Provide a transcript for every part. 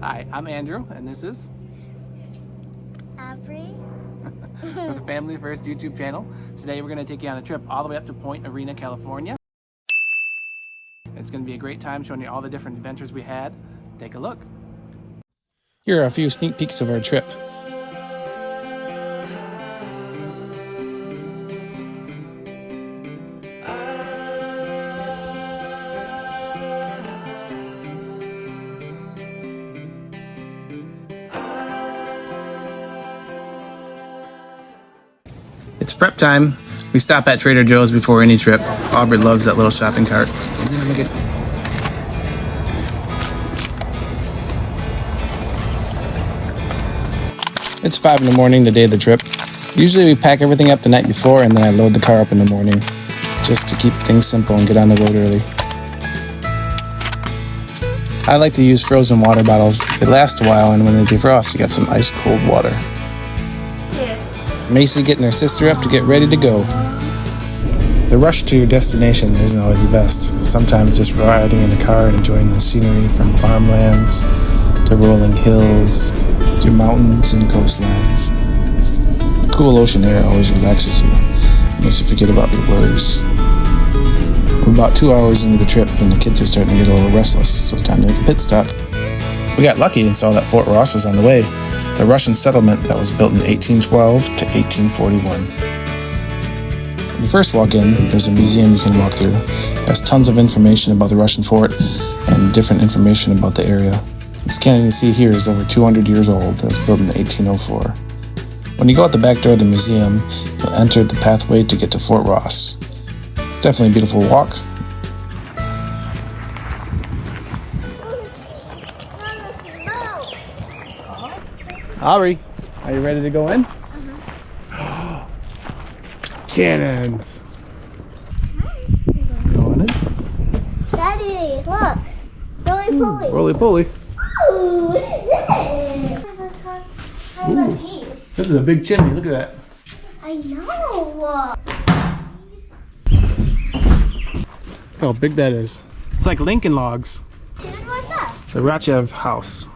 Hi, I'm Andrew, and this is Aubrey. with the Family First YouTube channel. Today we're going to take you on a trip all the way up to Point Arena, California. It's going to be a great time showing you all the different adventures we had. Take a look. Here are a few sneak peeks of our trip. It's prep time. We stop at Trader Joe's before any trip. Aubrey loves that little shopping cart. It's 5 in the morning, the day of the trip. Usually we pack everything up the night before and then I load the car up in the morning, just to keep things simple and get on the road early. I like to use frozen water bottles. They last a while, and when they defrost, you got some ice cold water. Macy getting her sister up to get ready to go. The rush to your destination isn't always the best. Sometimes just riding in the car and enjoying the scenery from farmlands to rolling hills to mountains and coastlines. The cool ocean air always relaxes you, makes you forget about your worries. We're about 2 hours into the trip and the kids are starting to get a little restless, so it's time to make a pit stop. We got lucky and saw that Fort Ross was on the way. It's a Russian settlement that was built in 1812 to 1841. When you first walk in, there's a museum you can walk through. It has tons of information about the Russian fort and different information about the area. This cannon you see here is over 200 years old. It was built in 1804. When you go out the back door of the museum, you'll enter the pathway to get to Fort Ross. It's definitely a beautiful walk. Aubrey, are you ready to go in? Cannons! Going in? Daddy, look. Roly-poly. Roly-poly. Ooh, what is this? This is a big chimney, look at that. I know. Look how big that is. It's like Lincoln logs. What's that? The Rachev House.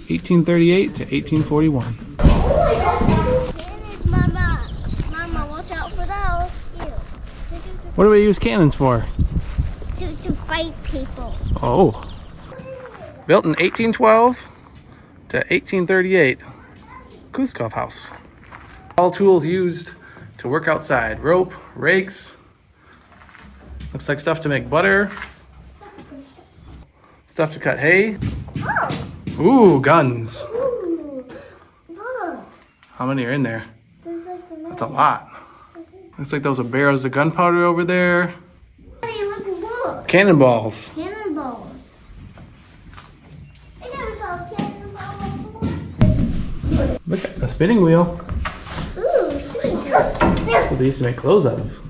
1838 to 1841. Cannons, Mama. Mama, watch out for those. Ew. What do we use cannons for? To fight people. Oh. Built in 1812 to 1838. Kuskov House. All tools used to work outside. Rope, rakes. Looks like stuff to make butter. Stuff to cut hay. Oh. Ooh, guns. Ooh. Look. How many are in there? There's like a That's a lot. Looks like those are barrels of gunpowder over there. Daddy, look. Cannonballs. Cannonballs. I never saw a cannonball before. Look at the spinning wheel. Ooh. That's what they used to make clothes out of.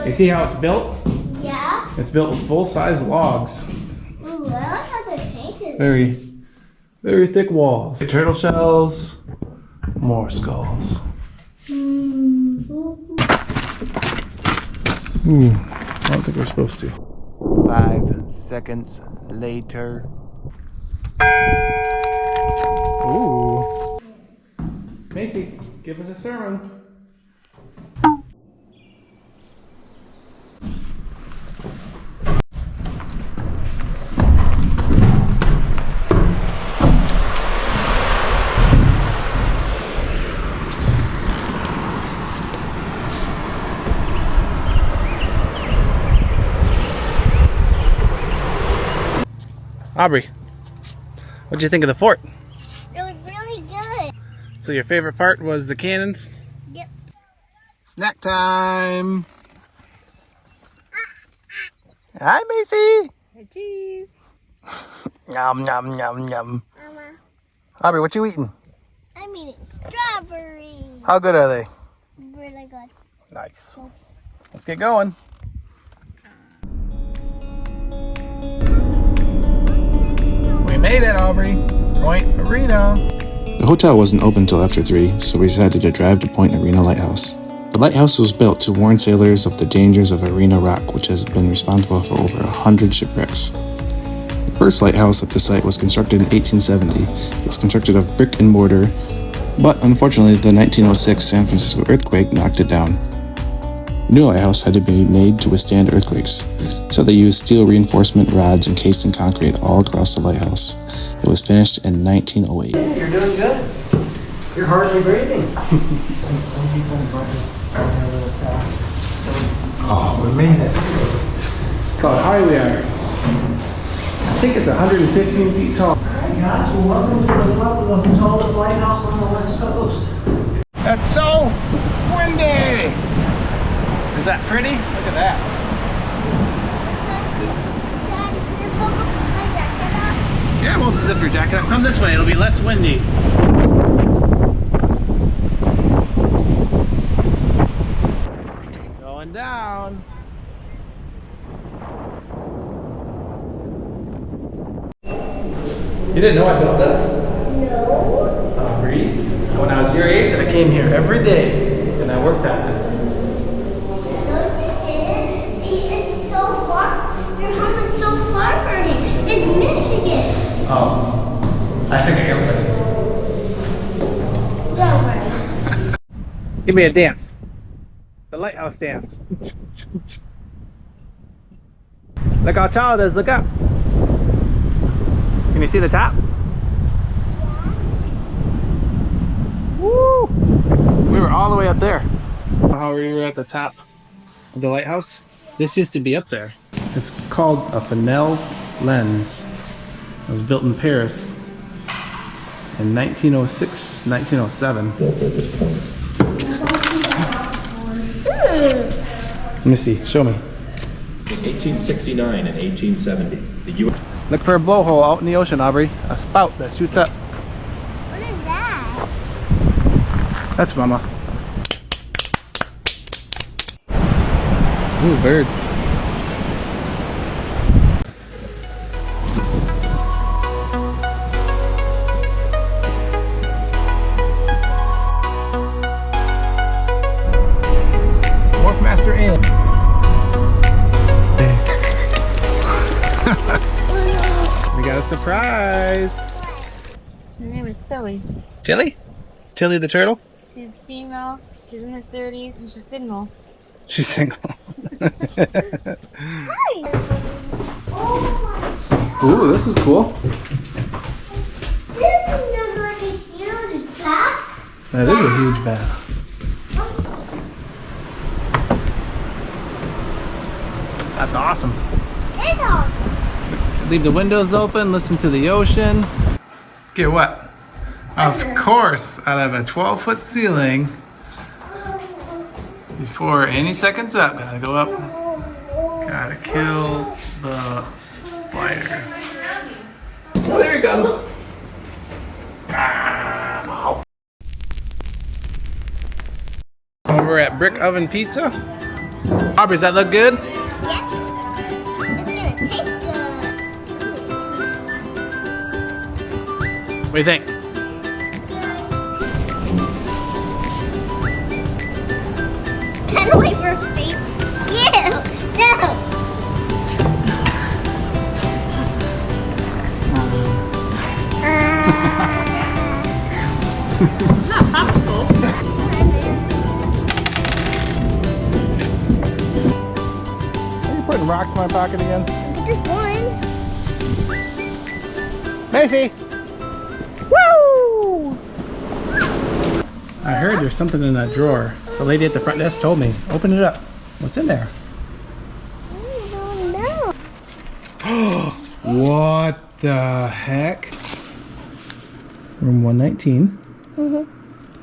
You see how it's built? Yeah. It's built with full-size logs. Ooh, I like how they're painted. Very thick walls. Turtle shells. More skulls. Ooh, I don't think we're supposed to. 5 seconds later. Ooh. Macy, give us a sermon. Aubrey, what'd you think of the fort? It was really good. So your favorite part was the cannons? Yep. Snack time! Hi, Macy! Hey, cheese. Yum, yum, yum, yum. Mama, Aubrey, what you eating? I'm eating strawberries. How good are they? Really good. Nice. Let's get going. We made it, Aubrey. Point Arena. The hotel wasn't open until after 3, so we decided to drive to Point Arena Lighthouse. The lighthouse was built to warn sailors of the dangers of Arena Rock, which has been responsible for over 100 shipwrecks. The First lighthouse at the site was constructed in 1870. It was constructed of brick and mortar, but unfortunately the 1906 San Francisco earthquake knocked it down. The new lighthouse had to be made to withstand earthquakes, so they used steel reinforcement rods encased in concrete all across the lighthouse. It was finished in 1908. You're doing good. You're hardly breathing. Some people might have a little fast. Oh, we made it. Look how high we are. I think it's 115 feet tall. Hey guys, well, welcome to the top of the tallest lighthouse on the West Coast. That's so windy. Is that pretty? Look at that. Daddy, can you pull my jacket up? Yeah, we'll zip your jacket up. Come this way, it'll be less windy. Going down. You didn't know I built this? No. Breathe. When I was your age, I came here every day and I worked on it. No, you didn't. It's so far. Your home is so far from me. It's Michigan. Oh, I took an airplane. Don't worry. Give me a dance. The lighthouse dance. Look how tall it is. Look up. Can you see the top? Woo! We were all the way up there. How we were at the top of the lighthouse? This used to be up there. It's called a Fresnel lens. It was built in Paris in 1906, 1907. Let me see. Show me. In 1869 and 1870, the U.S. Look for a blowhole out in the ocean, Aubrey. A spout that shoots up. What is that? That's Mama. Ooh, birds. Wharf Master in. We got a surprise. Her name is Tilly. Tilly? Tilly the turtle? She's female, she's in her 30s, and she's single. She's single. Ooh, this is cool. This looks like a huge bath. That is a huge bath. That's awesome. It's awesome. Leave the windows open, listen to the ocean. Get what? Of course, out of a 12-foot ceiling, before any second's up, gotta go up. Gotta kill the spider. Oh, there he comes. Ah, Over at Brick Oven Pizza. Aubrey, does that look good? Yep. It's gonna taste good. What do you think? Can I wait for a face? Ew! No! Are you putting rocks in my pocket again? Just one. Macy! Woo! I heard there's something in that drawer. The lady at the front desk told me. Open it up. What's in there? I don't know. What the heck? Room 119.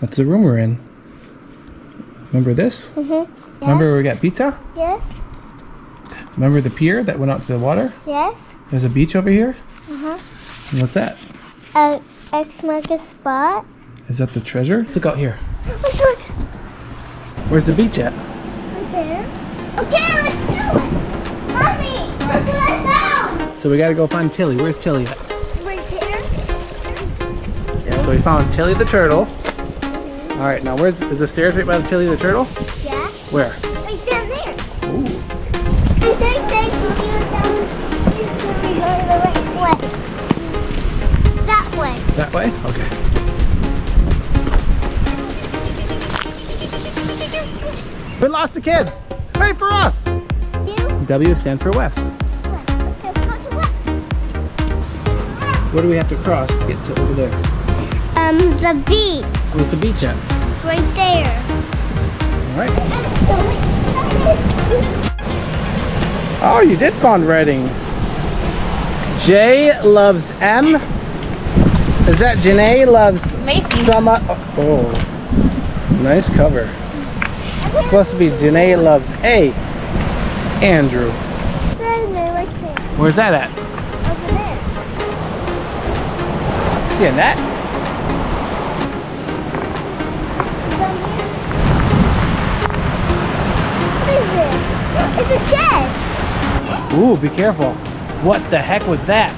That's the room we're in. Remember this? Remember where we got pizza? Yes. Remember the pier that went out to the water? Yes. There's a beach over here? And what's that? X mark a spot. Is that the treasure? Let's look out here. Let's look. Where's the beach at? Right there. Okay, let's do it. Mommy, look what I found. So we gotta go find Tilly. Where's Tilly at? Right there. So we found Tilly the turtle. All right, now is the stairs right by the Tilly the turtle? Yeah. Where? Right down there. Ooh. I think they can go down. We go the right way. That way? Okay. We lost a kid! Wait for us! W stands for west. Where do we have to cross to get to over there? The beach. Where's the beach at? Right there. Alright. Oh, you did find writing. J loves M. Is that Janae loves Macy. Summer? Oh, nice cover. It's supposed to be Janae loves A. Andrew. Right there. Where's that at? Over there. See a net? What is this? It's a chest. Ooh, be careful. What the heck was that?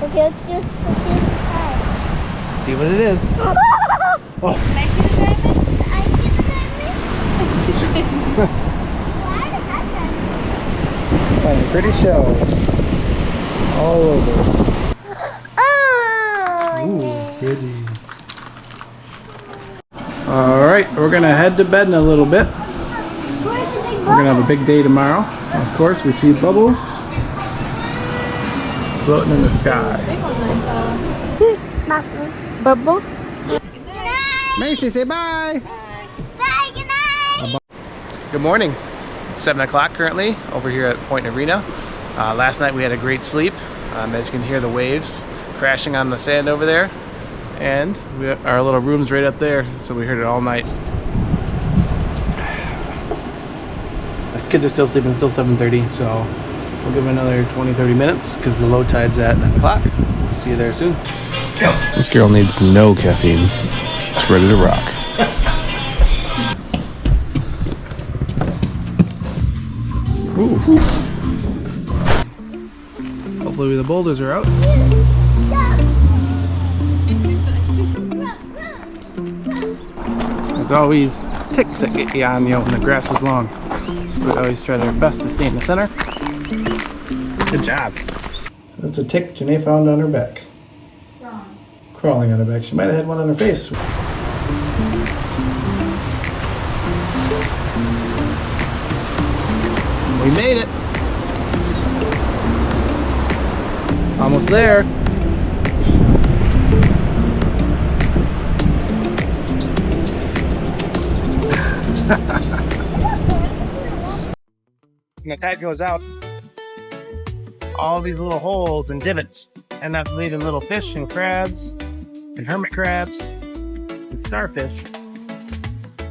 Okay, let's see inside. See what it is. Oh. I see the diamond. Why did that diamond? Finding pretty shells all over. Oh, Ooh, pretty. All right, we're gonna head to bed in a little bit. where's the big We're gonna have a big day tomorrow. Of course, we see bubbles floating in the sky. Bubble. Macy, say bye. Bye, good night. Good morning. It's 7 o'clock currently over here at Point Arena. Last night we had a great sleep. As you can hear the waves crashing on the sand over there. And our little room's right up there, so we heard it all night. The kids are still sleeping, it's still 7:30, so we'll give them another 20-30 minutes because the low tide's at 9 o'clock. See you there soon. This girl needs no caffeine. She's ready to rock. Ooh. Hopefully the boulders are out. There's always ticks that get you on you when the grass is long. So we always try their best to stay in the center. Good job. That's a tick Janae found on her back. Crawling on her back. She might have had one on her face. We made it. Almost there. When the tide goes out, all these little holes and divots end up leaving little fish and crabs and hermit crabs and starfish.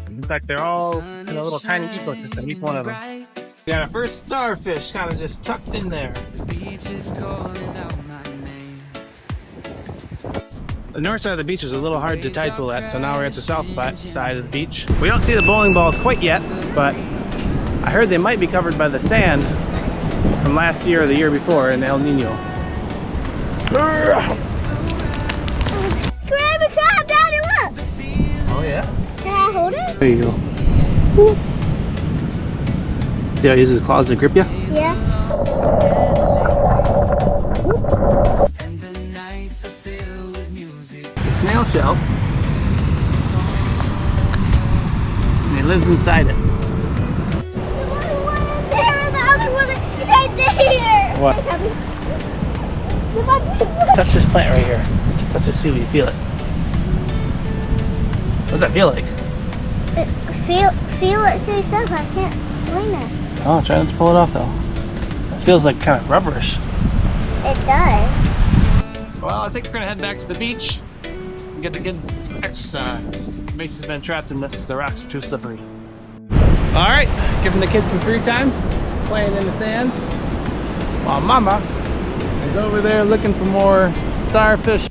In fact, they're all in a little tiny ecosystem, each one of them. We got our first starfish kind of just tucked in there. The north side of the beach is a little hard to tide pool at, so now we're at the south side of the beach. We don't see the bowling balls quite yet, but I heard they might be covered by the sand from last year or the year before in El Nino. Grab a crab, Daddy, look. Oh yeah? Can I hold it? There you go. See how he uses his claws to grip you? Yeah. It's a snail shell. And he lives inside it. What? Touch this plant right here. Touch this, see what you feel it. What does that feel like? Feel it to yourself. I can't explain it. Oh, try not to pull it off though. It feels like kind of rubberish. It does. Well, I think we're gonna head back to the beach and get the kids some exercise. Macy's been trapped in this because the rocks are too slippery. All right, giving the kids some free time, playing in the sand, while Mama is over there looking for more starfish.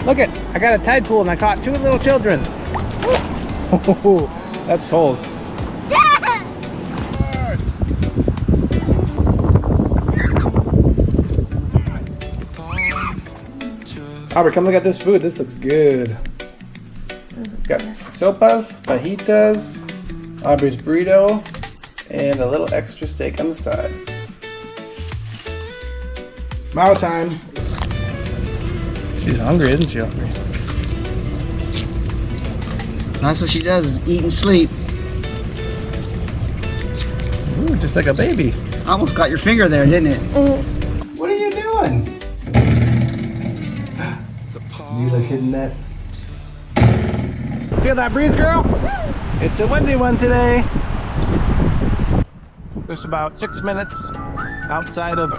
Look it, I got a tide pool and I caught 2 little children. That's cold. Albert, come look at this food. This looks good. Got sopas, fajitas, Aubrey's burrito, and a little extra steak on the side. Mao time. She's hungry, isn't she, Aubrey? That's what she does, is eat and sleep. Ooh, just like a baby. Almost got your finger there, didn't it? What are you doing? You like hitting that? Feel that breeze, girl? It's a windy one today. Just about 6 minutes outside of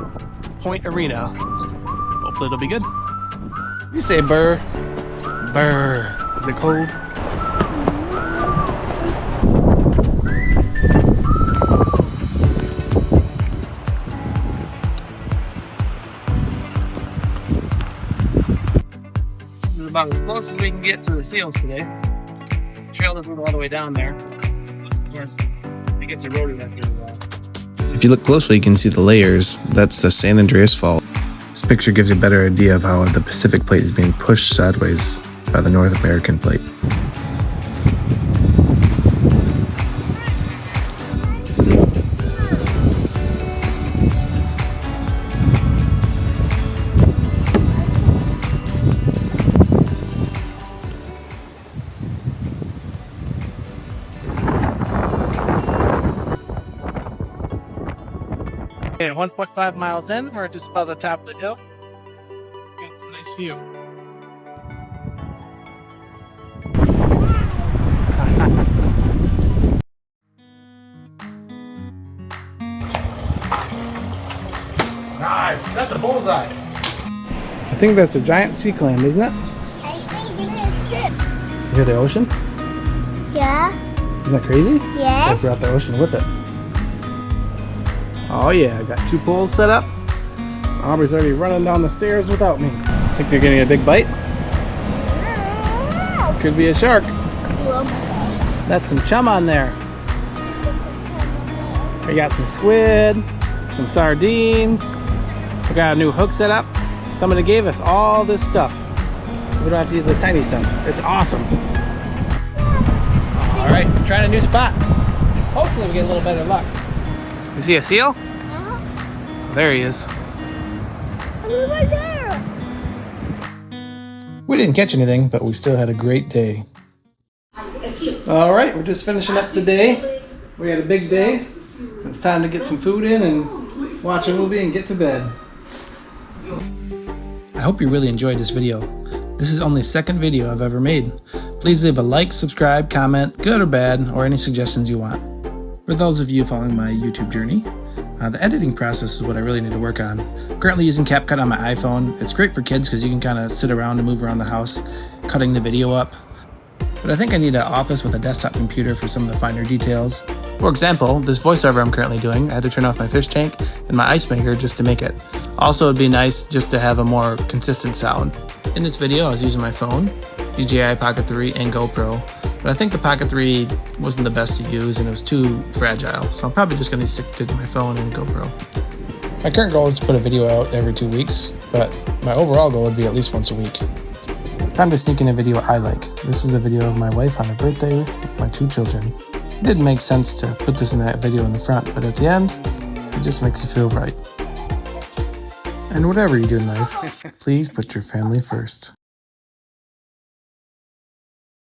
Point Arena. Hopefully it'll be good. You say burr. Burr. Is it cold? This is about as close as we can get to the seals today. The trail doesn't go all the way down there. This, of course, it gets eroded after a while. If you look closely, you can see the layers. That's the San Andreas Fault. This picture gives you a better idea of how the Pacific Plate is being pushed sideways by the North American Plate. Okay, 1.5 miles in, we're just about the top of the hill. It's a nice view. Nice, that's a bullseye. I think that's a giant sea clam, isn't it? I think it is too. You hear the ocean? Yeah. Isn't that crazy? Yes. They brought the ocean with it. Oh yeah, I got 2 poles set up. Aubrey's already running down the stairs without me. Think you're getting a big bite? Could be a shark. That's some chum on there. We got some squid, some sardines. We got a new hook set up. Somebody gave us all this stuff. We don't have to use this tiny stuff. It's awesome. All right, trying a new spot. Hopefully we get a little better luck. You see a seal? There he is. Right there. We didn't catch anything, but we still had a great day. All right, we're just finishing up the day. We had a big day. It's time to get some food in and watch a movie and get to bed. I hope you really enjoyed this video. This is only the second video I've ever made. Please leave a like, subscribe, comment, good or bad, or any suggestions you want. For those of you following my YouTube journey, the editing process is what I really need to work on. I'm currently using CapCut on my iPhone. It's great for kids because you can kind of sit around and move around the house, cutting the video up. But I think I need an office with a desktop computer for some of the finer details. For example, this voiceover I'm currently doing, I had to turn off my fish tank and my ice maker just to make it. Also, it'd be nice just to have a more consistent sound. In this video, I was using my phone, DJI Pocket 3 and GoPro, but I think the Pocket 3 wasn't the best to use and it was too fragile, so I'm probably just going to stick to my phone and GoPro. My current goal is to put a video out every 2 weeks, but my overall goal would be at least once a week. Time to sneak in a video I like. This is a video of my wife on her birthday with my 2 children. It didn't make sense to put this in that video in the front, but at the end, it just makes you feel right. And whatever you do in life, please put your family first.